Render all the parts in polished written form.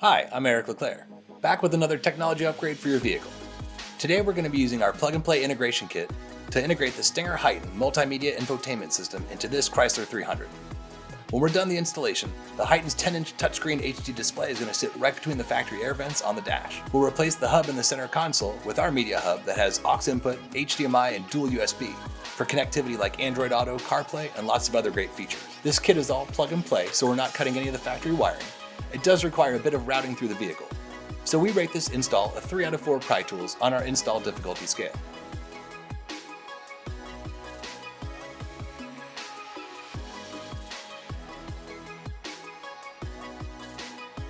Hi, I'm Eric Leclerc, back with another technology upgrade for your vehicle. Today we're going to be using our plug-and-play integration kit to integrate the Stinger HEIGH10 multimedia infotainment system into this Chrysler 300. When we're done the installation, the HEIGH10's 10-inch touchscreen HD display is going to sit right between the factory air vents on the dash. We'll replace the hub in the center console with our media hub that has aux input, HDMI, and dual USB for connectivity like Android Auto, CarPlay, and lots of other great features. This kit is all plug-and-play, so we're not cutting any of the factory wiring. It does require a bit of routing through the vehicle, so we rate this install a 3 out of 4 pry tools on our install difficulty scale.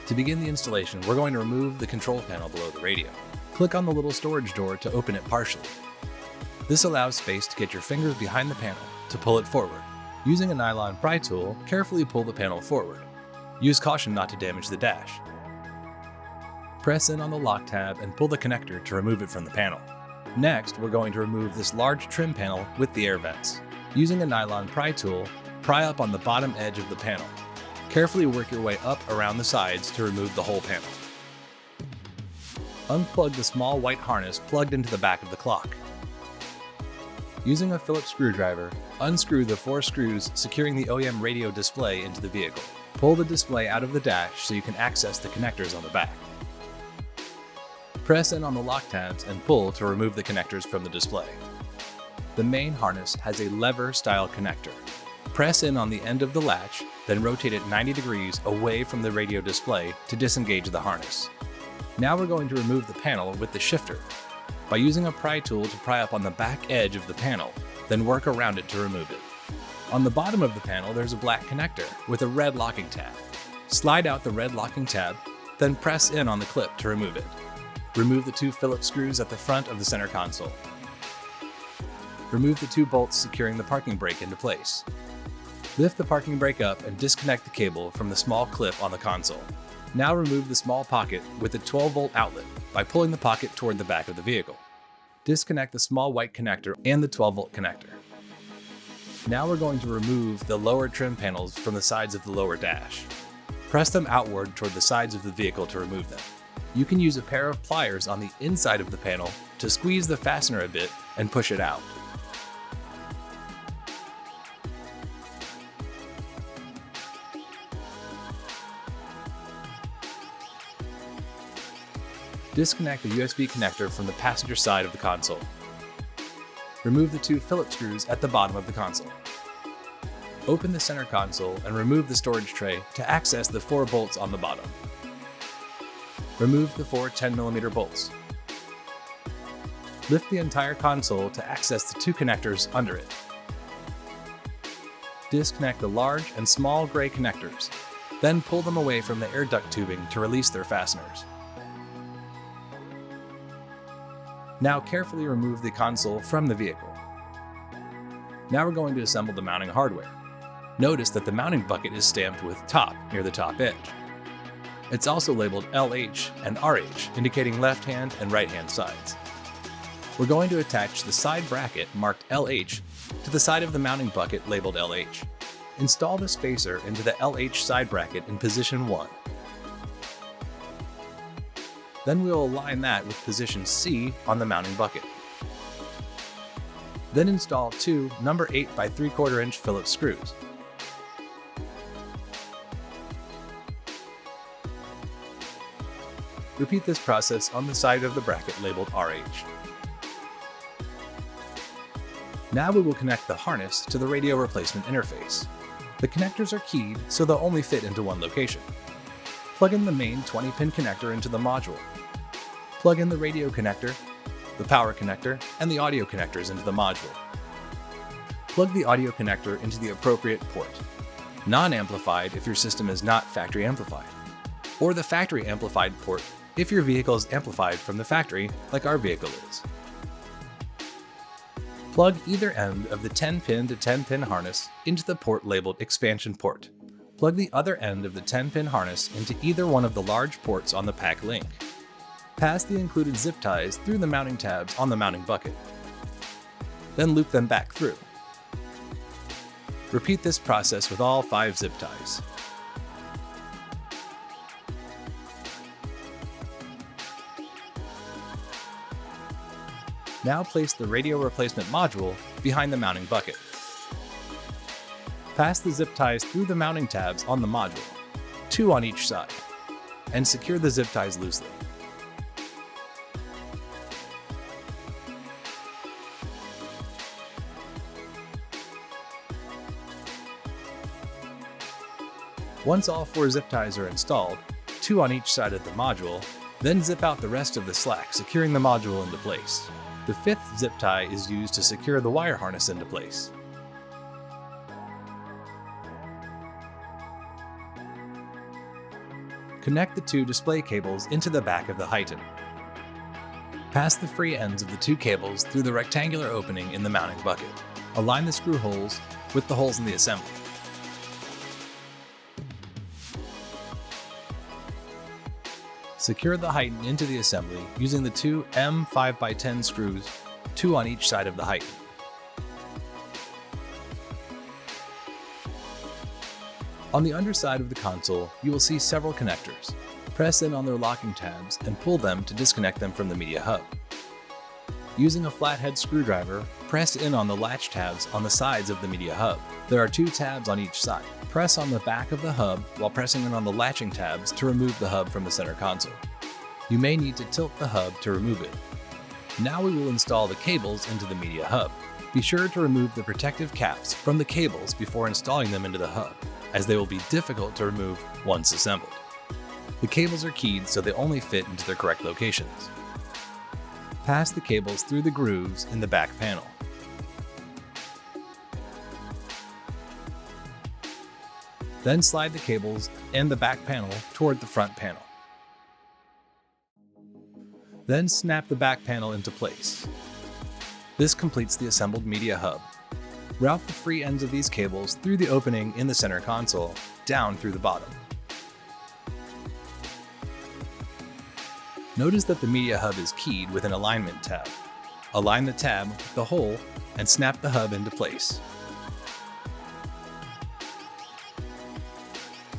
To begin the installation, we're going to remove the control panel below the radio. Click on the little storage door to open it partially. This allows space to get your fingers behind the panel to pull it forward. Using a nylon pry tool, carefully pull the panel forward. Use caution not to damage the dash. Press in on the lock tab and pull the connector to remove it from the panel. Next, we're going to remove this large trim panel with the air vents. Using a nylon pry tool, pry up on the bottom edge of the panel. Carefully work your way up around the sides to remove the whole panel. Unplug the small white harness plugged into the back of the clock. Using a Phillips screwdriver, unscrew the 4 screws securing the OEM radio display into the vehicle. Pull the display out of the dash so you can access the connectors on the back. Press in on the lock tabs and pull to remove the connectors from the display. The main harness has a lever-style connector. Press in on the end of the latch, then rotate it 90 degrees away from the radio display to disengage the harness. Now we're going to remove the panel with the shifter by using a pry tool to pry up on the back edge of the panel, then work around it to remove it. On the bottom of the panel, there's a black connector with a red locking tab. Slide out the red locking tab, then press in on the clip to remove it. Remove the 2 Phillips screws at the front of the center console. Remove the 2 bolts securing the parking brake into place. Lift the parking brake up and disconnect the cable from the small clip on the console. Now remove the small pocket with a 12-volt outlet by pulling the pocket toward the back of the vehicle. Disconnect the small white connector and the 12-volt connector. Now we're going to remove the lower trim panels from the sides of the lower dash. Press them outward toward the sides of the vehicle to remove them. You can use a pair of pliers on the inside of the panel to squeeze the fastener a bit and push it out. Disconnect the USB connector from the passenger side of the console. Remove the 2 Phillips screws at the bottom of the console. Open the center console and remove the storage tray to access the 4 bolts on the bottom. Remove the 4 10mm bolts. Lift the entire console to access the 2 connectors under it. Disconnect the large and small gray connectors, then pull them away from the air duct tubing to release their fasteners. Now carefully remove the console from the vehicle. Now we're going to assemble the mounting hardware. Notice that the mounting bucket is stamped with top near the top edge. It's also labeled LH and RH, indicating left-hand and right-hand sides. We're going to attach the side bracket marked LH to the side of the mounting bucket labeled LH. Install the spacer into the LH side bracket in position 1. Then we'll align that with position C on the mounting bucket. Then install 2 number 8 by 3/4 inch Phillips screws. Repeat this process on the side of the bracket labeled RH. Now we will connect the harness to the radio replacement interface. The connectors are keyed, so they'll only fit into one location. Plug in the main 20-pin connector into the module. Plug in the radio connector, the power connector, and the audio connectors into the module. Plug the audio connector into the appropriate port. Non-amplified if your system is not factory amplified, or the factory amplified port if your vehicle is amplified from the factory like our vehicle is. Plug either end of the 10-pin to 10-pin harness into the port labeled expansion port. Plug the other end of the 10-pin harness into either one of the large ports on the pack link. Pass the included zip ties through the mounting tabs on the mounting bucket. Then loop them back through. Repeat this process with all 5 zip ties. Now place the radio replacement module behind the mounting bucket. Pass the zip ties through the mounting tabs on the module, 2 on each side, and secure the zip ties loosely. Once all 4 zip ties are installed, 2 on each side of the module, then zip out the rest of the slack, securing the module into place. The 5th zip tie is used to secure the wire harness into place. Connect the 2 display cables into the back of the HEIGH10. Pass the free ends of the 2 cables through the rectangular opening in the mounting bucket. Align the screw holes with the holes in the assembly. Secure the HEIGH10 into the assembly using the 2 M5x10 screws, 2 on each side of the HEIGH10. On the underside of the console, you will see several connectors. Press in on their locking tabs and pull them to disconnect them from the media hub. Using a flathead screwdriver, press in on the latch tabs on the sides of the media hub. There are 2 tabs on each side. Press on the back of the hub while pressing in on the latching tabs to remove the hub from the center console. You may need to tilt the hub to remove it. Now we will install the cables into the media hub. Be sure to remove the protective caps from the cables before installing them into the hub, as they will be difficult to remove once assembled. The cables are keyed so they only fit into their correct locations. Pass the cables through the grooves in the back panel. Then slide the cables and the back panel toward the front panel. Then snap the back panel into place. This completes the assembled media hub. Route the free ends of these cables through the opening in the center console, down through the bottom. Notice that the media hub is keyed with an alignment tab. Align the tab with the hole and snap the hub into place.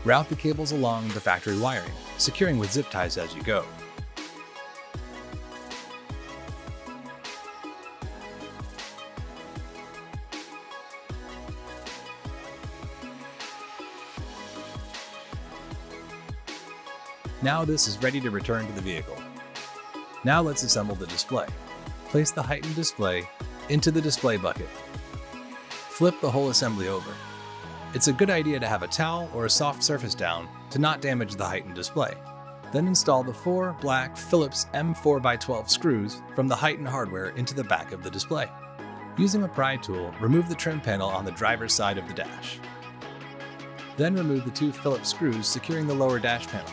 Route the cables along the factory wiring, securing with zip ties as you go. Now this is ready to return to the vehicle. Now let's assemble the display. Place the HEIGH10 display into the display bucket. Flip the whole assembly over. It's a good idea to have a towel or a soft surface down to not damage the HEIGH10 display. Then install the 4 black Phillips M4x12 screws from the HEIGH10 hardware into the back of the display. Using a pry tool, remove the trim panel on the driver's side of the dash. Then remove the 2 Phillips screws securing the lower dash panel.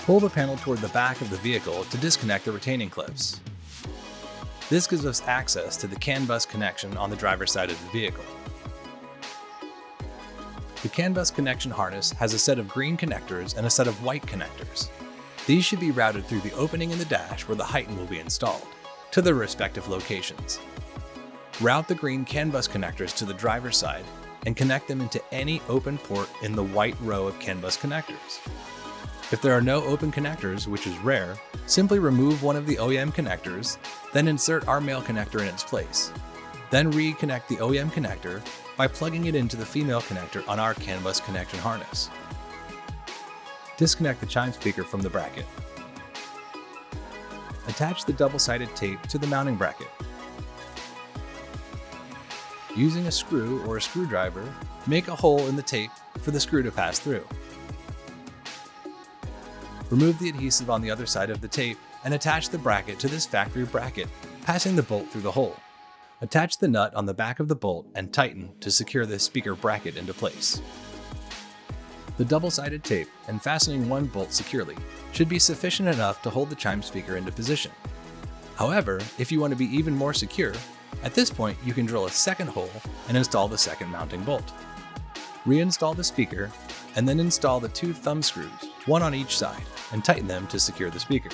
Pull the panel toward the back of the vehicle to disconnect the retaining clips. This gives us access to the CAN bus connection on the driver's side of the vehicle. The CAN bus connection harness has a set of green connectors and a set of white connectors. These should be routed through the opening in the dash where the HEIGH10 will be installed, to their respective locations. Route the green CAN bus connectors to the driver's side and connect them into any open port in the white row of CAN bus connectors. If there are no open connectors, which is rare, simply remove one of the OEM connectors, then insert our male connector in its place. Then reconnect the OEM connector by plugging it into the female connector on our CAN bus connection harness. Disconnect the chime speaker from the bracket. Attach the double-sided tape to the mounting bracket. Using a screw or a screwdriver, make a hole in the tape for the screw to pass through. Remove the adhesive on the other side of the tape and attach the bracket to this factory bracket, passing the bolt through the hole. Attach the nut on the back of the bolt and tighten to secure the speaker bracket into place. The double-sided tape and fastening one bolt securely should be sufficient enough to hold the chime speaker into position. However, if you want to be even more secure, at this point you can drill a second hole and install the second mounting bolt. Reinstall the speaker and then install the 2 thumb screws, one on each side, and tighten them to secure the speaker.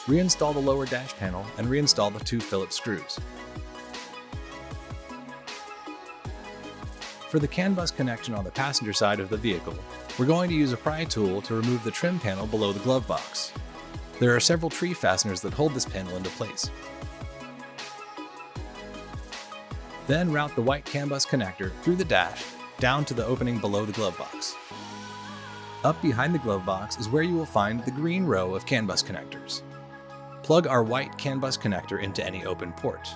Reinstall the lower dash panel and reinstall the 2 Phillips screws. For the CAN bus connection on the passenger side of the vehicle, we're going to use a pry tool to remove the trim panel below the glove box. There are several tree fasteners that hold this panel into place. Then route the white CAN bus connector through the dash down to the opening below the glove box. Up behind the glove box is where you will find the green row of CAN bus connectors. Plug our white CAN bus connector into any open port.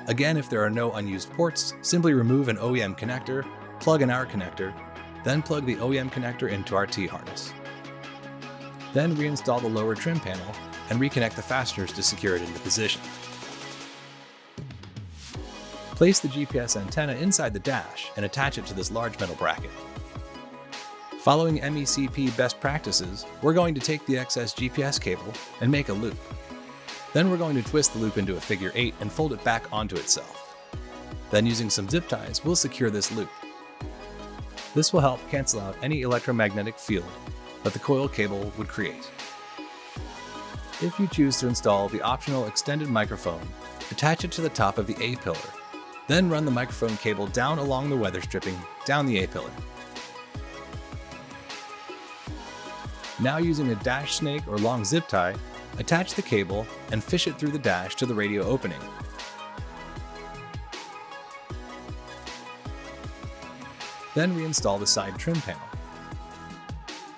Again, if there are no unused ports, simply remove an OEM connector, plug in our connector, then plug the OEM connector into our T-harness. Then reinstall the lower trim panel and reconnect the fasteners to secure it into position. Place the GPS antenna inside the dash and attach it to this large metal bracket. Following MECP best practices, we're going to take the excess GPS cable and make a loop. Then we're going to twist the loop into a figure 8 and fold it back onto itself. Then using some zip ties, we'll secure this loop. This will help cancel out any electromagnetic field that the coil cable would create. If you choose to install the optional extended microphone, attach it to the top of the A pillar. Then run the microphone cable down along the weather stripping down the A pillar. Now using a dash snake or long zip tie, attach the cable and fish it through the dash to the radio opening. Then reinstall the side trim panel.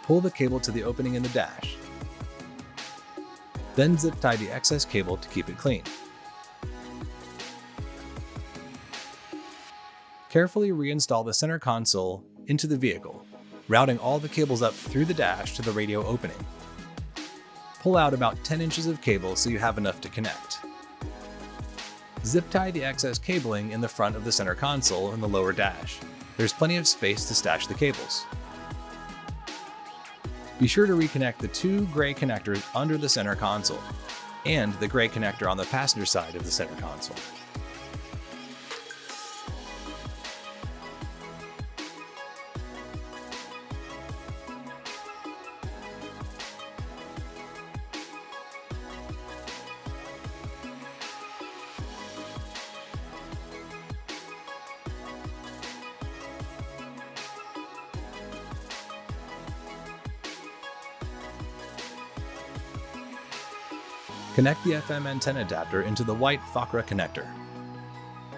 Pull the cable to the opening in the dash. Then zip tie the excess cable to keep it clean. Carefully reinstall the center console into the vehicle, routing all the cables up through the dash to the radio opening. Pull out about 10 inches of cable so you have enough to connect. Zip tie the excess cabling in the front of the center console in the lower dash. There's plenty of space to stash the cables. Be sure to reconnect the two gray connectors under the center console and the gray connector on the passenger side of the center console. Connect the FM antenna adapter into the white FACRA connector.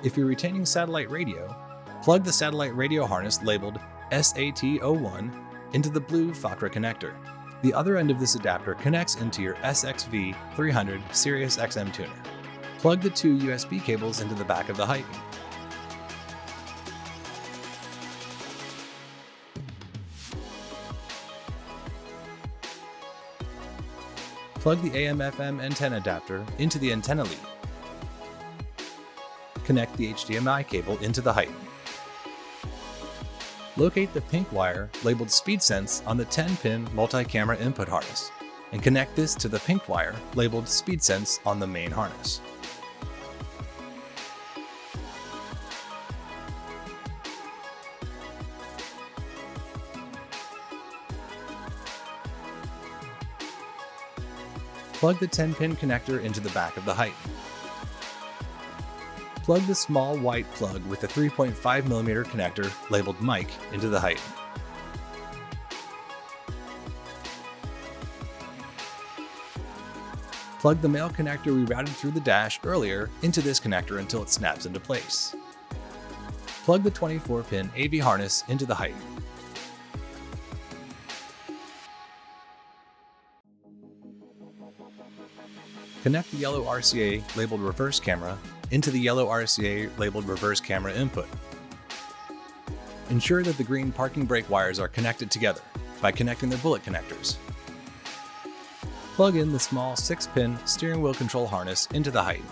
If you're retaining satellite radio, plug the satellite radio harness labeled SAT-01 into the blue FACRA connector. The other end of this adapter connects into your SXV300 Sirius XM tuner. Plug the two USB cables into the back of the HEIGH10. Plug the AM/FM antenna adapter into the antenna lead. Connect the HDMI cable into the HEIGH10. Locate the pink wire labeled SpeedSense on the 10-pin multi-camera input harness and connect this to the pink wire labeled SpeedSense on the main harness. Plug the 10-pin connector into the back of the HEIGH10. Plug the small white plug with the 3.5mm connector labeled mic into the HEIGH10. Plug the male connector we routed through the dash earlier into this connector until it snaps into place. Plug the 24-pin AV harness into the HEIGH10. Connect the yellow RCA labeled reverse camera into the yellow RCA labeled reverse camera input. Ensure that the green parking brake wires are connected together by connecting their bullet connectors. Plug in the small 6-pin steering wheel control harness into the HEIGH10.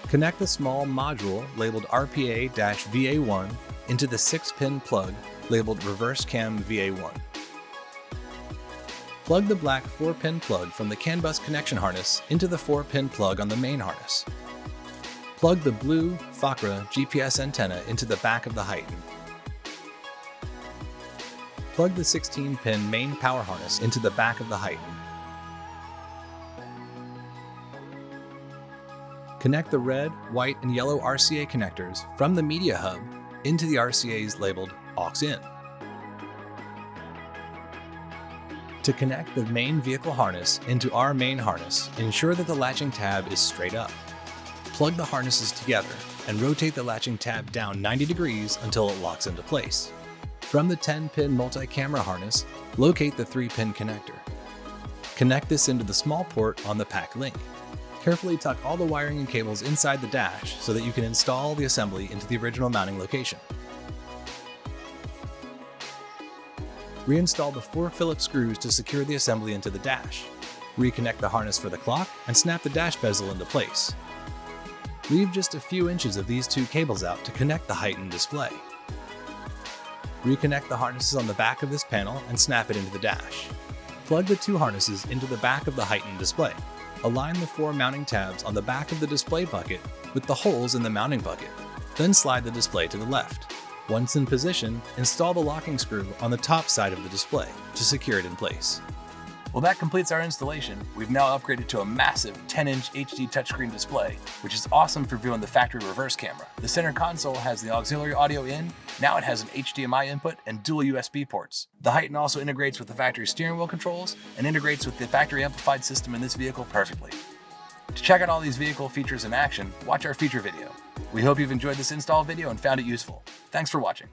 Connect the small module labeled RPA-VA1 into the 6-pin plug labeled Reverse Cam VA1. Plug the black 4-pin plug from the CAN bus connection harness into the 4-pin plug on the main harness. Plug the blue FACRA GPS antenna into the back of the HEIGH10. Plug the 16-pin main power harness into the back of the HEIGH10. Connect the red, white, and yellow RCA connectors from the media hub into the RCAs labeled aux-in. To connect the main vehicle harness into our main harness, ensure that the latching tab is straight up. Plug the harnesses together and rotate the latching tab down 90 degrees until it locks into place. From the 10-pin multi-camera harness, locate the 3-pin connector. Connect this into the small port on the pack link. Carefully tuck all the wiring and cables inside the dash so that you can install the assembly into the original mounting location. Reinstall the 4 Phillips screws to secure the assembly into the dash. Reconnect the harness for the clock and snap the dash bezel into place. Leave just a few inches of these 2 cables out to connect the HEIGH10 display. Reconnect the harnesses on the back of this panel and snap it into the dash. Plug the 2 harnesses into the back of the HEIGH10 display. Align the 4 mounting tabs on the back of the display bucket with the holes in the mounting bucket. Then slide the display to the left. Once in position, install the locking screw on the top side of the display to secure it in place. Well, that completes our installation. We've now upgraded to a massive 10-inch HD touchscreen display, which is awesome for viewing the factory reverse camera. The center console has the auxiliary audio in, now it has an HDMI input and dual USB ports. The HEIGH10 also integrates with the factory steering wheel controls and integrates with the factory amplified system in this vehicle perfectly. To check out all these vehicle features in action, watch our feature video. We hope you've enjoyed this install video and found it useful. Thanks for watching.